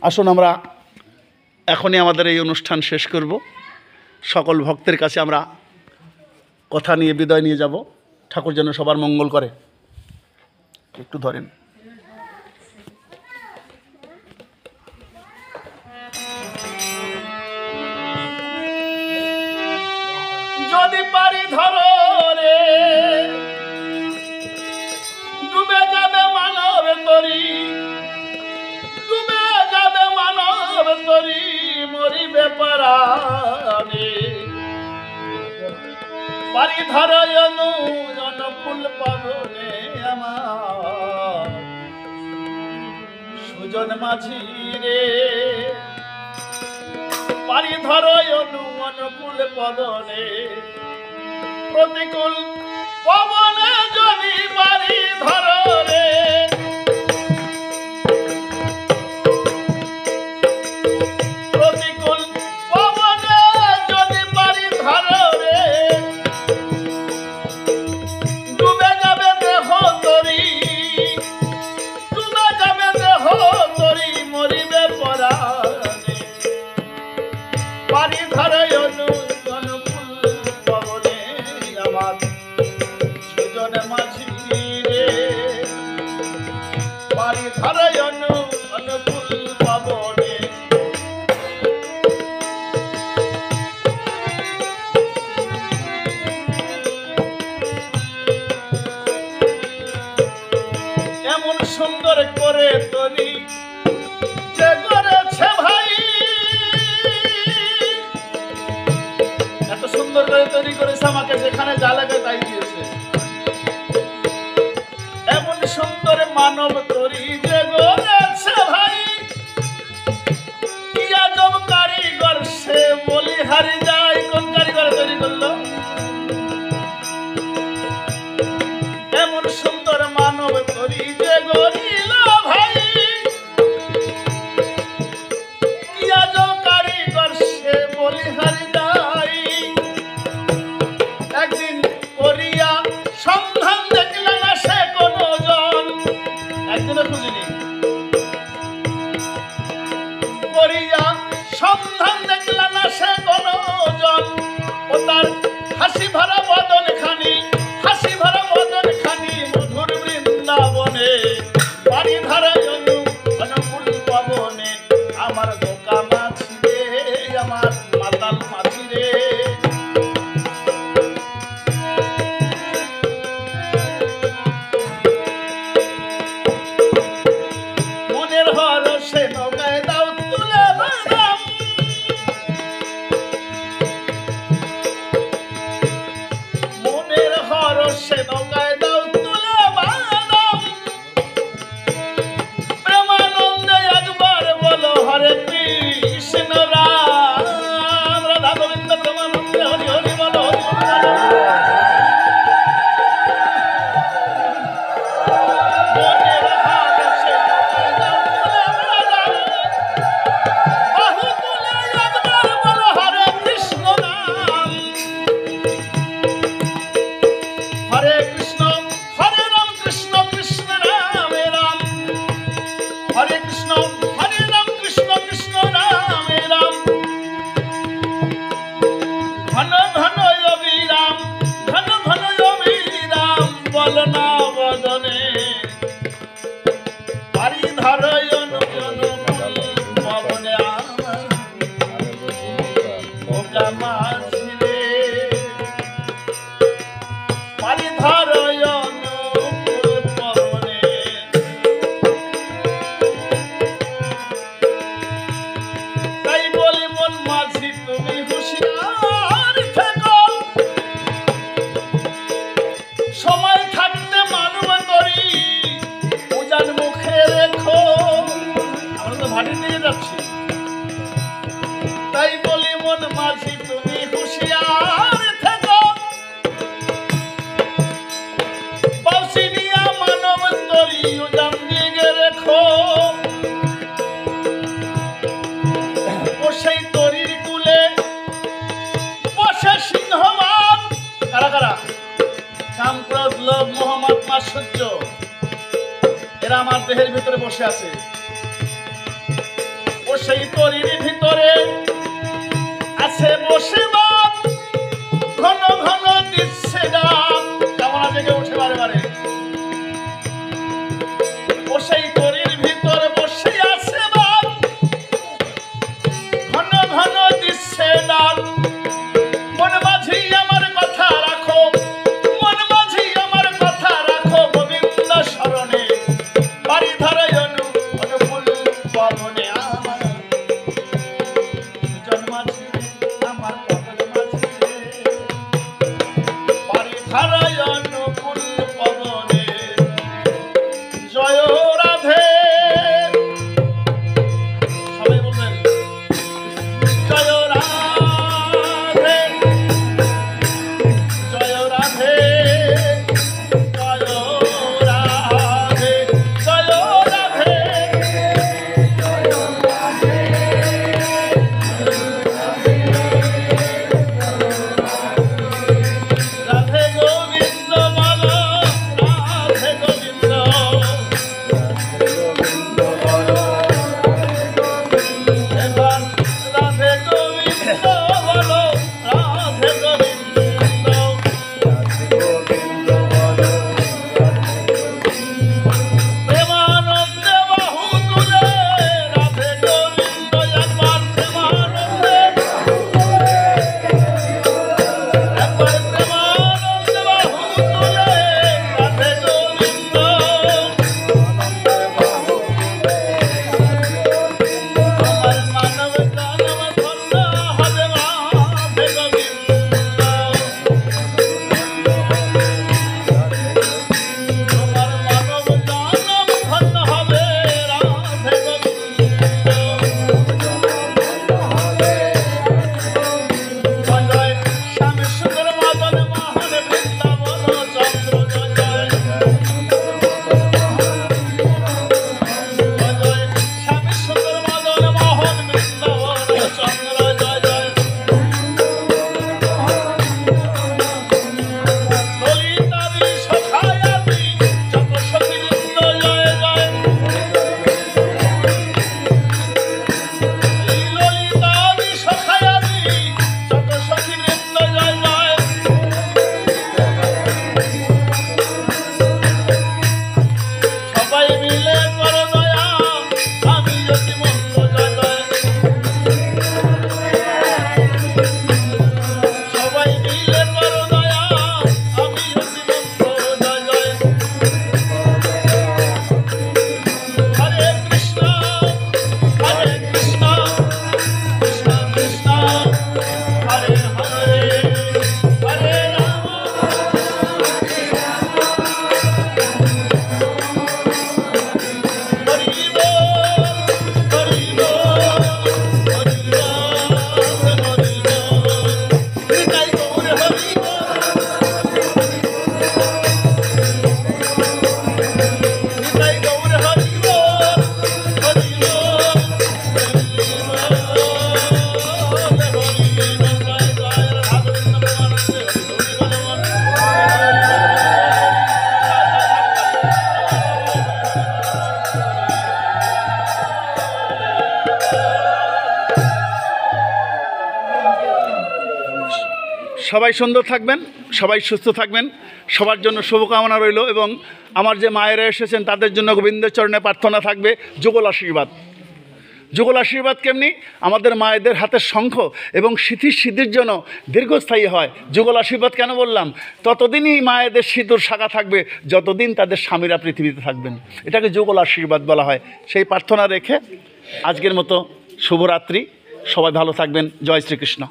আসুন আমরা এখনই আমাদের এই অনুষ্ঠান শেষ করব। সকল ভক্তের কাছে আমরা কথা নিয়ে বিদায় নিয়ে যাব। ঠাকুর যেন সবার মঙ্গল করে। একটু ধরেন। যদি পারি ধরো রে, ডুবে যাবে মানব তরি, ডুবে যাবে মানব তরি, মরিবে পরাণে। পারি ধরো অনুকূল পাবনে আমার সুজন মাঝি রে। পারি ধরো অনুকূল পবনে, প্রতিকূল পবনে যদি পারি ধরো রে। প্রতিকূল পবনে যদি পারি ধরো রে, ডুবে যাবে দেহ তরি, ডুবে যাবে দেহ তরি, মরিবে পরাণে। পারি ধরো অনুকূল পবনে আমার সুজন মাঝি রে। পারি ধরো অনুকূল পবনে। এমন সুন্দর করে তরি যে করেছে ভাই, এত সুন্দর করে তৈরি করেছে, আমাকে যেখানে যা লাগে তাই দিয়েছে। এমন সুন্দর মানব তরি যে গড়েছে ভাই, কি আজব কারিগর সে বলি হারি যায়। কোন কারিগর তৈরি করলো? এমন সুন্দর মানব তরি যে গড়িল ভাই, কি আজব কারিগর সে বলি হারি যায়। একদিন করিয়া সন্ধান দেখল না সে কোনো জন, একদিনও খুঁজিনি। করিয়া সন্ধান দেখল না সে কোনো জন, ও তার হাসি ভরা বদন খানি, হাসি ভরা বদন খানি মধুর বৃন্দাবনে। পারি ধরা অনুকূল পবনে আমার বোকা মাছি রে, আমার মাতাল মাছি রে। মনের হরসে নৌকায় দাও তুলে বাদাম, মনের হরসে নৌকায় দাও তুলে বাদাম। প্রেমানন্দে একবার বলো হরে কৃষ্ণ রাম, রাধা গোবিন্দ প্রেমানন্দে হরি হরি বলো, হরি হরি বলো। মনের হরসে নৌকায় দাও তুলে বাদাম, বাহু তুলে একবার বলো হরে কৃষ্ণ রাম। হরে কৃষ্ণ হরে রাম, কৃষ্ণ কৃষ্ণ রামে রাম। হরে কৃষ্ণ হরে রাম, কৃষ্ণ কৃষ্ণ রামে রাম। ঘন ঘন অবিরাম, ঘন ঘন অবিরাম বল না বদনে। পারি ধরো অনুকূল পবনে আমার বোকা মাঝি রে। পারি ধরো অনুকূল পবনে। তাই বলি মন মাঝি তুমি হুঁশিয়ার থেকো, সময় থাকতে মানব তরি উজান মুখে রেখো। আমরা তো ভাটির দিকে যাচ্ছি। তাই বলি মন মাঝি তুমি হুঁশিয়ার থেকো, বাউসিনিয়া মানব তরি উজান দিকে রেখো। ও সেই তরির কুলে বসে সিংহবান। কারা কারা? কাম, ক্রোধ, লোভ, মোহ, মদ, মাৎসর্য, এরা আমার দেহের ভিতরে বসে আছে। সেই তরির ভিতরে আছে বসে বাপ, ঘন ঘন দিচ্ছে ডাক। কেমন আছে কেউ উঠে বারে বারে? ও সেই তরির ভিতর বসে আছে বাপ, ঘন ঘন দিচ্ছে ডাক। মন মাঝি আমার কথা রাখো, মন মাঝি আমার কথা রাখো, গোবিন্দ শরণে বাড়ি ধরে অনুকূল পবনে আমার জন্মাছি আমার পবন মাঝি বাড়ি ধরে অনুকূল পবনে। জয় রাধে, সবাই বলবেন জয় রাধে, জয় রাধে, জয় রাধে, জয় রাধে, রাধে গোবিন্দ বলো, রাধে গোবিন্দ, এবার রাধে গোবিন্দ বলো, রাধে গোবিন্দ, প্রেমানন্দে বাহু তুলে রাধে গোবিন্দ, একবার প্রেমানন্দে, একবার প্রেমানন্দে বাহু তুলে রাধে গোবিন্দ, আমার মানব দানব ধন্য হবে রাধে গোবিন্দ, আমার মানব দানব ধন্য হবে রাধে গোবিন্দ। জয় শ্যাম সুন্দর মদন মোহন বৃন্দাবন চন্দ্র, জয় জয়, জয় জয় শ্যাম সুন্দর মদন মোহন বৃন্দাবন চন্দ্র, জয় জয়, ললিতারি সখায়াতি যত সখীবৃন্দ, জয় জয়, ললিতারি সখায়াতি যত সখীবৃন্দ, জয় জয়, সবাই মিলে করো দয়া আমি যদি মন্দ, জয় জয়, সবাই মিলে করো দয়া আমি যদি মন্দ, জয় জয়, হরে কৃষ্ণ কৃষ্ণ কৃষ্ণ, হরে হরে, হরে রাম, হরি বল, হরি বল, হরি বল, হরি বল, হৃদয় গৌর হরি বল, হৃদয় গৌর হরি বল, হরি বল, হরি বল, হরি বল, জয় জয় রাধা গোবিন্দ প্রেমানন্দে হরি বল, সবাই সুন্দর থাকবেন, সবাই সুস্থ থাকবেন, সবার জন্য শুভকামনা রইল। এবং আমার যে মায়েরা এসেছেন তাদের জন্য গোবিন্দের চরণে প্রার্থনা থাকবে যুগল আশীর্বাদ। যুগল আশীর্বাদ কেমনি? আমাদের মায়েদের হাতের শঙ্খ এবং সিদ্ধির জন্য দীর্ঘস্থায়ী হয়। যুগল আশীর্বাদ কেন বললাম? ততদিনই মায়েদের সিঁদুর শাখা থাকবে যতদিন তাদের স্বামীরা পৃথিবীতে থাকবেন। এটাকে যুগল আশীর্বাদ বলা হয়। সেই প্রার্থনা রেখে আজকের মতো শুভরাত্রি, সবাই ভালো থাকবেন। জয় শ্রীকৃষ্ণ।